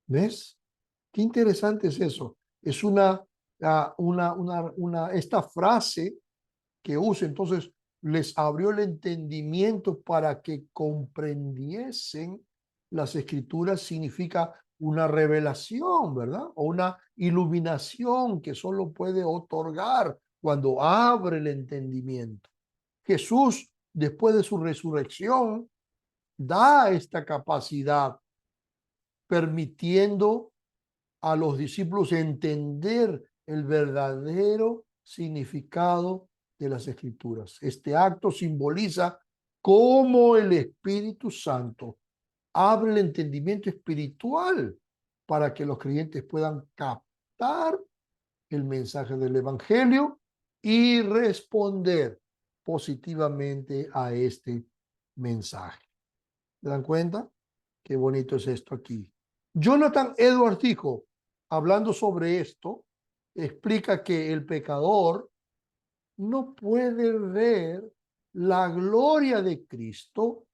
¿Ves? Qué interesante es eso. Es esta frase que usa, entonces les abrió el entendimiento para que comprendiesen las escrituras, significa una revelación, ¿verdad? O una iluminación que solo puede otorgar cuando abre el entendimiento. Jesús, después de su resurrección, da esta capacidad, permitiendo a los discípulos entender el verdadero significado de las escrituras. Este acto simboliza cómo el Espíritu Santo abre el entendimiento espiritual para que los creyentes puedan captar el mensaje del Evangelio y responder positivamente a este mensaje. ¿Se dan cuenta? Qué bonito es esto aquí. Jonathan Edwards dijo, hablando sobre esto, explica que el pecador no puede ver la gloria de Cristo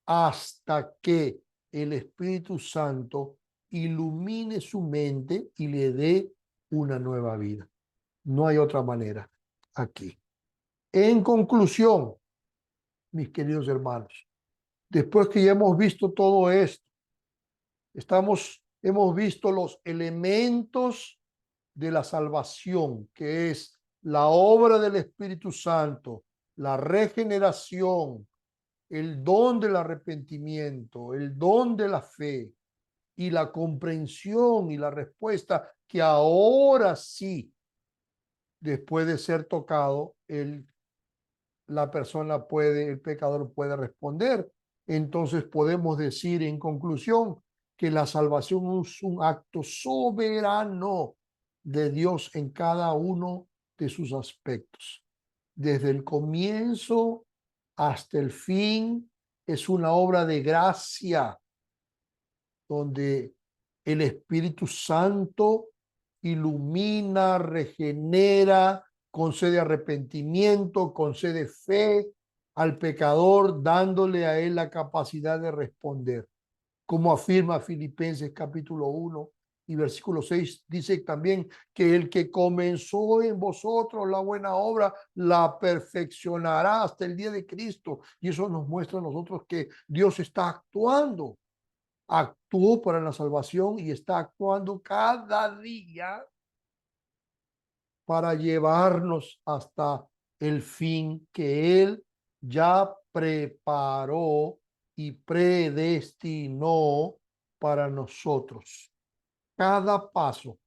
hasta que el Espíritu Santo ilumine su mente y le dé una nueva vida. No hay otra manera aquí. En conclusión, mis queridos hermanos, después que ya hemos visto todo esto, hemos visto los elementos de la salvación, que es la obra del Espíritu Santo, la regeneración, el don del arrepentimiento, el don de la fe y la comprensión y la respuesta que ahora sí, después de ser tocado, el pecador puede responder. Entonces podemos decir en conclusión que la salvación es un acto soberano de Dios en cada uno de sus aspectos. Desde el comienzo hasta el fin es una obra de gracia donde el Espíritu Santo ilumina, regenera, concede arrepentimiento, concede fe al pecador, dándole a él la capacidad de responder. Como afirma Filipenses capítulo 1 y versículo 6, dice también que el que comenzó en vosotros la buena obra, la perfeccionará hasta el día de Cristo. Y eso nos muestra a nosotros que Dios está actuando. Actuó para la salvación y está actuando cada día para llevarnos hasta el fin que Él ya preparó y predestinó para nosotros. Cada paso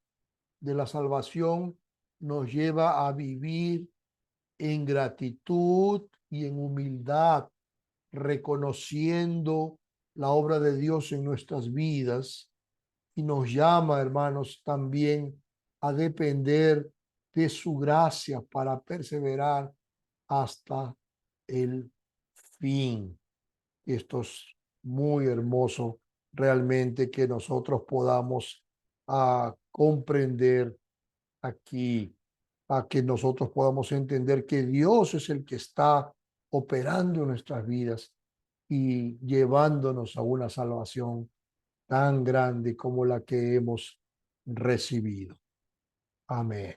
de la salvación nos lleva a vivir en gratitud y en humildad, reconociendo la obra de Dios en nuestras vidas y nos llama, hermanos, también a depender de su gracia para perseverar hasta el fin. Esto es muy hermoso realmente que nosotros podamos comprender aquí, a que nosotros podamos entender que Dios es el que está operando en nuestras vidas y llevándonos a una salvación tan grande como la que hemos recibido. Amén.